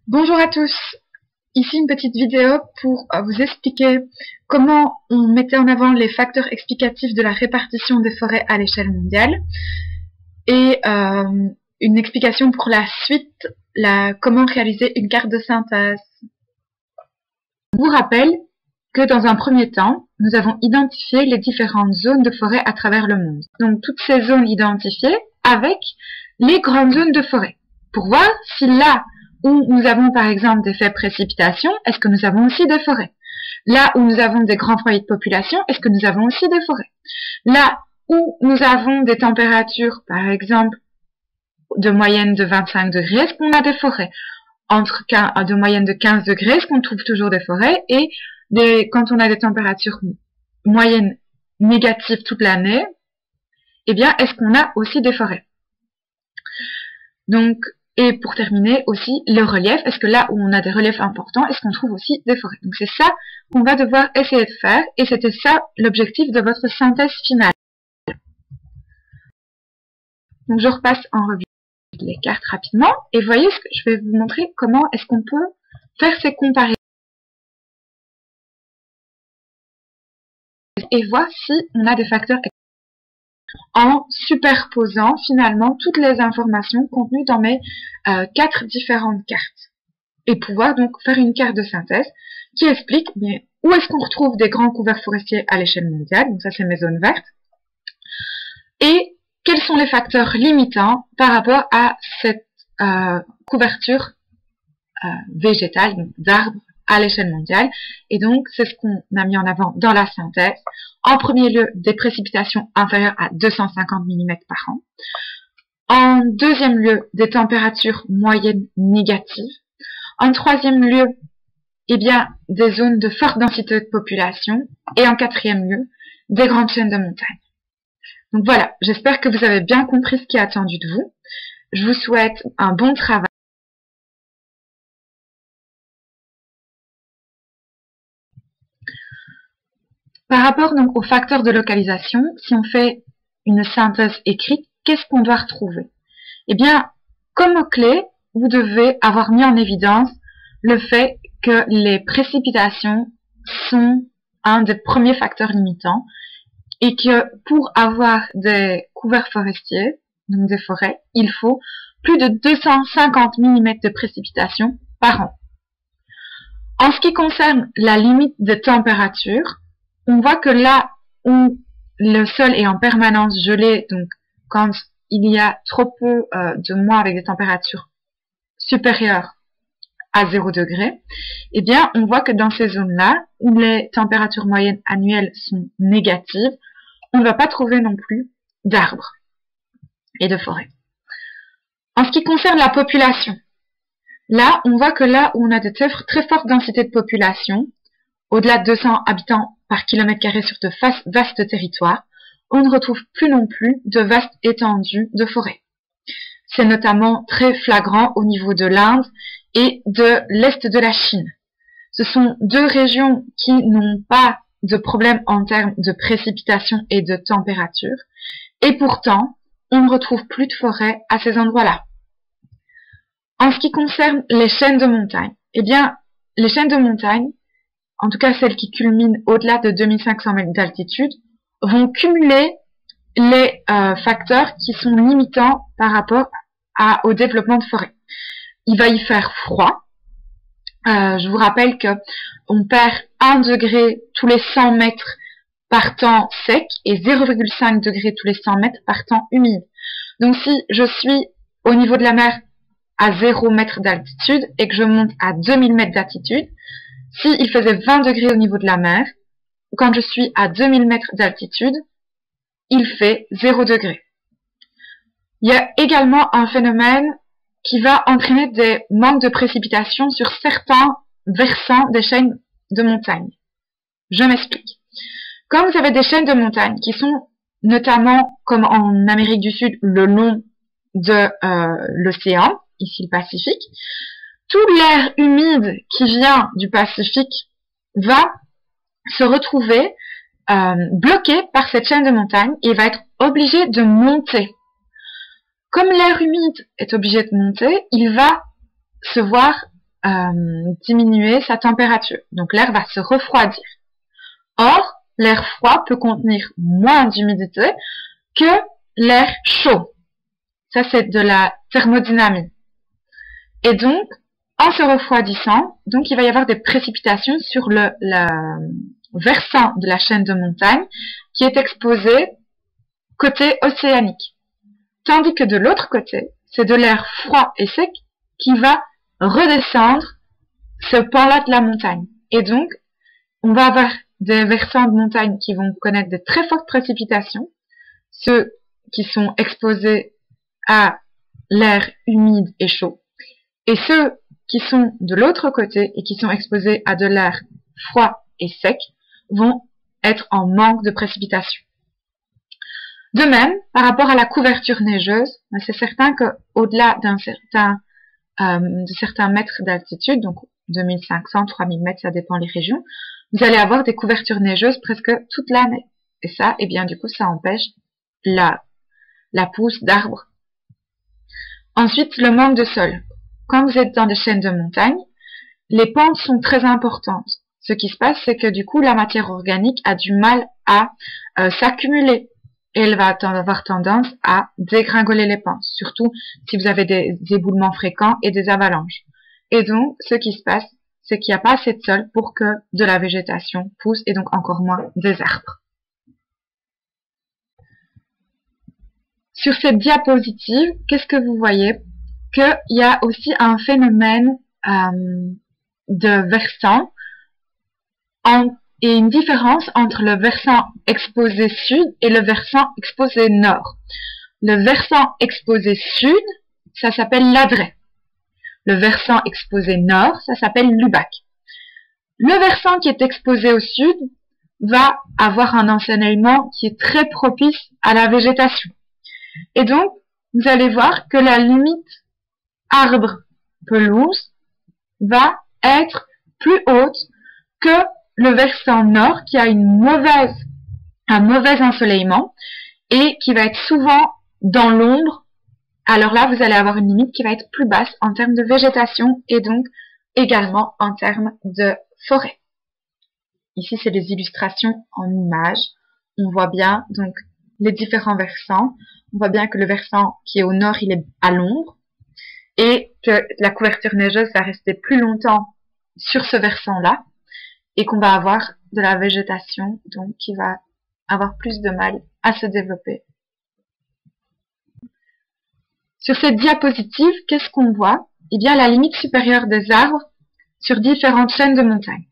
Bonjour à tous, ici une petite vidéo pour vous expliquer comment on mettait en avant les facteurs explicatifs de la répartition des forêts à l'échelle mondiale et une explication pour la suite, comment réaliser une carte de synthèse. Je vous rappelle que dans un premier temps, nous avons identifié les différentes zones de forêt à travers le monde. Donc toutes ces zones identifiées avec les grandes zones de forêt pour voir si là où nous avons par exemple des faibles précipitations, est-ce que nous avons aussi des forêts? Là où nous avons des grands foyers de population, est-ce que nous avons aussi des forêts? Là où nous avons des températures, par exemple, de moyenne de 25 degrés, est-ce qu'on a des forêts? De moyenne de 15 degrés, est-ce qu'on trouve toujours des forêts? Et quand on a des températures moyennes négatives toute l'année, eh bien, est-ce qu'on a aussi des forêts? Donc, et pour terminer aussi, le relief. Est-ce que là où on a des reliefs importants, est-ce qu'on trouve aussi des forêts? Donc c'est ça qu'on va devoir essayer de faire, et c'était ça l'objectif de votre synthèse finale. Donc je repasse en revue les cartes rapidement, et voyez ce que je vais vous montrer comment est-ce qu'on peut faire ces comparaisons et voir si on a des facteurs en superposant finalement toutes les informations contenues dans mes 4 différentes cartes. Et pouvoir donc faire une carte de synthèse qui explique où est-ce qu'on retrouve des grands couverts forestiers à l'échelle mondiale, donc ça c'est mes zones vertes, et quels sont les facteurs limitants par rapport à cette couverture végétale, donc d'arbres à l'échelle mondiale. Et donc c'est ce qu'on a mis en avant dans la synthèse. En premier lieu, des précipitations inférieures à 250 mm par an. En deuxième lieu, des températures moyennes négatives. En troisième lieu, eh bien, des zones de forte densité de population. Et en quatrième lieu, des grandes chaînes de montagnes. Donc voilà, j'espère que vous avez bien compris ce qui est attendu de vous. Je vous souhaite un bon travail. Par rapport donc aux facteurs de localisation, si on fait une synthèse écrite, qu'est-ce qu'on doit retrouver? Eh bien, comme mot-clé, vous devez avoir mis en évidence le fait que les précipitations sont un des premiers facteurs limitants et que pour avoir des couverts forestiers, donc des forêts, il faut plus de 250 mm de précipitations par an. En ce qui concerne la limite de température, on voit que là où le sol est en permanence gelé, donc quand il y a trop peu de mois avec des températures supérieures à 0 degré, eh bien on voit que dans ces zones-là, où les températures moyennes annuelles sont négatives, on ne va pas trouver non plus d'arbres et de forêts. En ce qui concerne la population, là on voit que là où on a de très fortes densités de population, au-delà de 200 habitants par kilomètre carré sur de vastes territoires, on ne retrouve plus non plus de vastes étendues de forêt. C'est notamment très flagrant au niveau de l'Inde et de l'Est de la Chine. Ce sont deux régions qui n'ont pas de problème en termes de précipitation et de température, et pourtant, on ne retrouve plus de forêt à ces endroits-là. En ce qui concerne les chaînes de montagne, eh bien, les chaînes de montagne, en tout cas celles qui culminent au-delà de 2500 mètres d'altitude, vont cumuler les facteurs qui sont limitants par rapport au développement de forêt. Il va y faire froid. Je vous rappelle que on perd 1 degré tous les 100 mètres par temps sec et 0,5 degré tous les 100 mètres par temps humide. Donc si je suis au niveau de la mer à 0 mètre d'altitude et que je monte à 2000 mètres d'altitude, s'il faisait 20 degrés au niveau de la mer, quand je suis à 2000 mètres d'altitude, il fait 0 degré. Il y a également un phénomène qui va entraîner des manques de précipitations sur certains versants des chaînes de montagne. Je m'explique. Quand vous avez des chaînes de montagne qui sont notamment, comme en Amérique du Sud, le long de l'océan, ici le Pacifique, tout l'air humide qui vient du Pacifique va se retrouver bloqué par cette chaîne de montagne et va être obligé de monter. Comme l'air humide est obligé de monter, il va se voir diminuer sa température. Donc l'air va se refroidir. Or, l'air froid peut contenir moins d'humidité que l'air chaud. Ça, c'est de la thermodynamie. Et donc, en se refroidissant, donc il va y avoir des précipitations sur le versant de la chaîne de montagne qui est exposé côté océanique. Tandis que de l'autre côté, c'est de l'air froid et sec qui va redescendre ce pan-là de la montagne. Et donc, on va avoir des versants de montagne qui vont connaître de très fortes précipitations, ceux qui sont exposés à l'air humide et chaud, et ceux qui sont de l'autre côté et qui sont exposés à de l'air froid et sec vont être en manque de précipitations. De même, par rapport à la couverture neigeuse, c'est certain que au-delà de certains mètres d'altitude, donc 2500, 3000 mètres, ça dépend les régions, vous allez avoir des couvertures neigeuses presque toute l'année. Et ça, eh bien, du coup, ça empêche la pousse d'arbres. Ensuite, le manque de sol. Quand vous êtes dans des chaînes de montagne, les pentes sont très importantes. Ce qui se passe, c'est que du coup, la matière organique a du mal à s'accumuler. Et elle va avoir tendance à dégringoler les pentes, surtout si vous avez des éboulements fréquents et des avalanches. Et donc, ce qui se passe, c'est qu'il n'y a pas assez de sol pour que de la végétation pousse et donc encore moins des arbres. Sur cette diapositive, qu'est-ce que vous voyez? Qu'il y a aussi un phénomène de versant et une différence entre le versant exposé sud et le versant exposé nord. Le versant exposé sud, ça s'appelle l'Adret. Le versant exposé nord, ça s'appelle l'Ubac. Le versant qui est exposé au sud va avoir un ensoleillement qui est très propice à la végétation. Et donc, vous allez voir que la limite arbre-pelouse va être plus haute que le versant nord qui a un mauvais ensoleillement et qui va être souvent dans l'ombre. Alors là, vous allez avoir une limite qui va être plus basse en termes de végétation et donc également en termes de forêt. Ici, c'est des illustrations en images. On voit bien donc les différents versants. On voit bien que le versant qui est au nord, il est à l'ombre et que la couverture neigeuse va rester plus longtemps sur ce versant-là et qu'on va avoir de la végétation donc qui va avoir plus de mal à se développer. Sur cette diapositive, qu'est-ce qu'on voit? Eh bien, la limite supérieure des arbres sur différentes chaînes de montagnes.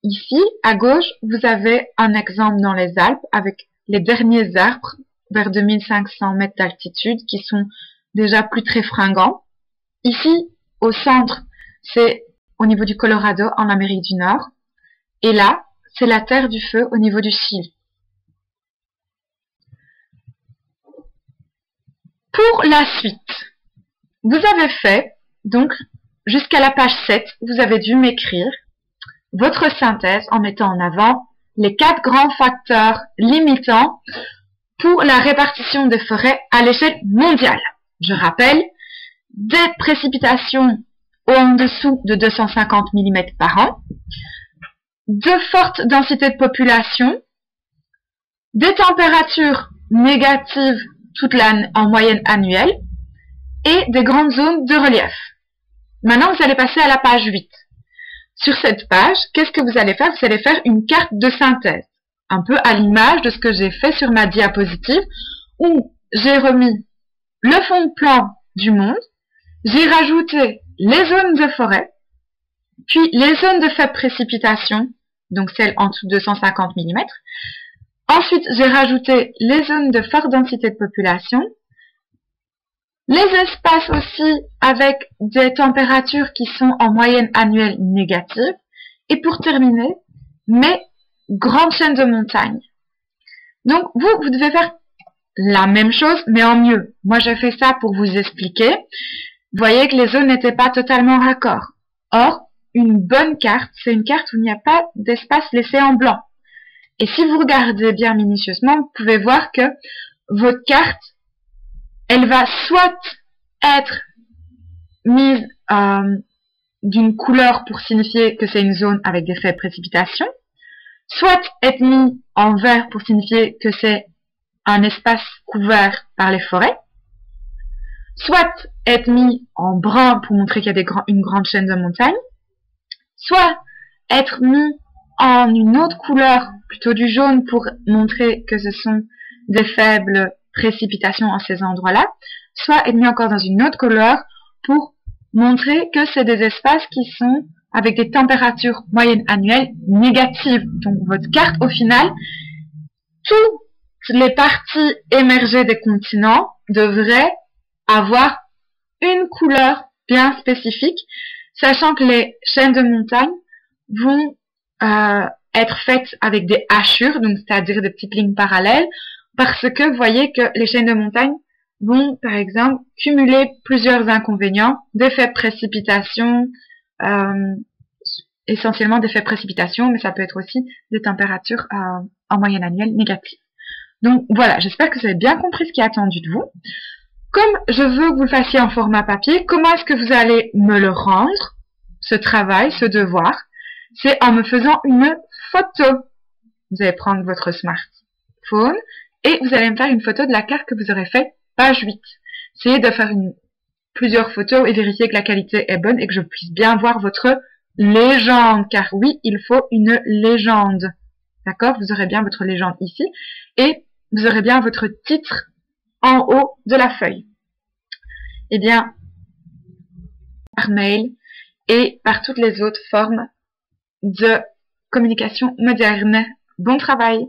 Ici, à gauche, vous avez un exemple dans les Alpes avec les derniers arbres vers 2500 mètres d'altitude qui sont déjà plus très fringants. Ici, au centre, c'est au niveau du Colorado en Amérique du Nord. Et là, c'est la terre du feu au niveau du Chili. Pour la suite, vous avez fait, donc, jusqu'à la page 7, vous avez dû m'écrire votre synthèse en mettant en avant les 4 grands facteurs limitants pour la répartition des forêts à l'échelle mondiale. Je rappelle, des précipitations en dessous de 250 mm par an, de fortes densités de population, des températures négatives en moyenne annuelle et des grandes zones de relief. Maintenant, vous allez passer à la page 8. Sur cette page, qu'est-ce que vous allez faire? Vous allez faire une carte de synthèse, un peu à l'image de ce que j'ai fait sur ma diapositive, où j'ai remis le fond de plan du monde, j'ai rajouté les zones de forêt, puis les zones de faible précipitation, donc celles en dessous de 250 mm. Ensuite, j'ai rajouté les zones de forte densité de population, les espaces aussi avec des températures qui sont en moyenne annuelle négative, et pour terminer, mes grandes chaînes de montagnes. Donc, vous devez faire la même chose, mais en mieux. Moi, j'ai fait ça pour vous expliquer. Vous voyez que les zones n'étaient pas totalement raccords. Or, une bonne carte, c'est une carte où il n'y a pas d'espace laissé en blanc. Et si vous regardez bien minutieusement, vous pouvez voir que votre carte, elle va soit être mise d'une couleur pour signifier que c'est une zone avec des faibles précipitations, soit être mis en vert pour signifier que c'est un espace couvert par les forêts, soit être mis en brun pour montrer qu'il y a une grande chaîne de montagnes, soit être mis en une autre couleur, plutôt du jaune, pour montrer que ce sont des faibles précipitations en ces endroits-là, soit être mis encore dans une autre couleur pour montrer que c'est des espaces qui sont avec des températures moyennes annuelles négatives. Donc votre carte, au final, toutes les parties émergées des continents devraient avoir une couleur bien spécifique, sachant que les chaînes de montagnes vont être faites avec des hachures, donc c'est-à-dire des petites lignes parallèles, parce que vous voyez que les chaînes de montagnes vont, par exemple, cumuler plusieurs inconvénients, des faibles précipitations, essentiellement des faibles précipitations, mais ça peut être aussi des températures en moyenne annuelle négatives. Donc voilà, j'espère que vous avez bien compris ce qui est attendu de vous. Comme je veux que vous le fassiez en format papier, comment est-ce que vous allez me le rendre, ce travail, ce devoir? C'est en me faisant une photo. Vous allez prendre votre smartphone et vous allez me faire une photo de la carte que vous aurez faite, page 8. Essayez de faire plusieurs photos et vérifier que la qualité est bonne et que je puisse bien voir votre légende, car oui, il faut une légende. D'accord? Vous aurez bien votre légende ici et vous aurez bien votre titre en haut de la feuille. Eh bien, par mail et par toutes les autres formes de communication moderne. Bon travail!